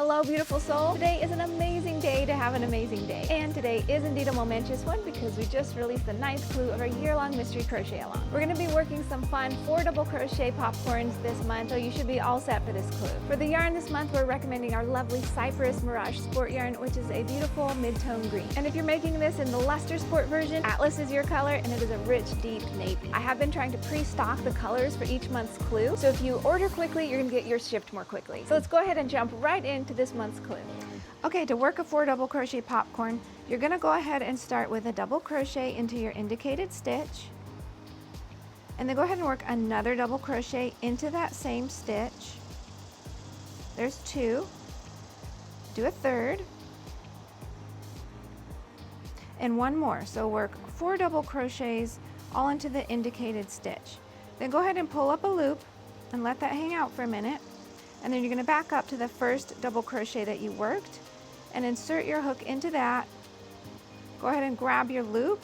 Hello, beautiful soul. Today is an amazing day to have an amazing day. And today is indeed a momentous one because we just released the 9th clue of our year-long Mystery Crochet Along. We're going to be working some fun 4 double crochet popcorns this month, so you should be all set for this clue. For the yarn this month, we're recommending our lovely Cypress Mirage Sport yarn, which is a beautiful mid-tone green. And if you're making this in the Luster Sport version, Atlas is your color, and it is a rich, deep navy. I have been trying to pre-stock the colors for each month's clue, so if you order quickly, you're going to get yours shipped more quickly. So let's go ahead and jump right into this month's clue. Okay, to work a 4 double crochet popcorn, you're going to go ahead and start with a double crochet into your indicated stitch, and then go ahead and work another double crochet into that same stitch. There's 2. Do a third, and 1 more. So work 4 double crochets all into the indicated stitch. Then go ahead and pull up a loop and let that hang out for a minute. And then you're going to back up to the first double crochet that you worked and insert your hook into that. Go ahead and grab your loop,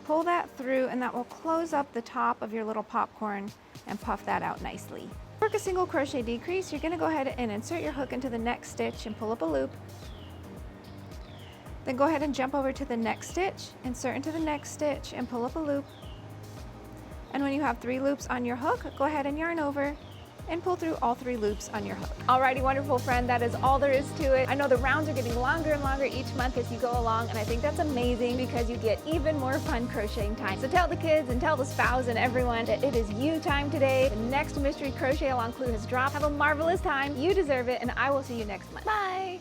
pull that through, and that will close up the top of your little popcorn and puff that out nicely. Work a single crochet decrease. You're going to go ahead and insert your hook into the next stitch and pull up a loop. Then go ahead and jump over to the next stitch, insert into the next stitch, and pull up a loop. And when you have 3 loops on your hook, go ahead and yarn over and pull through all 3 loops on your hook. Alrighty, wonderful friend, that is all there is to it. I know the rounds are getting longer and longer each month as you go along, and I think that's amazing because you get even more fun crocheting time. So tell the kids and tell the spouse and everyone that it is you time today. The next Mystery Crochet Along clue has dropped. Have a marvelous time. You deserve it, and I will see you next month. Bye.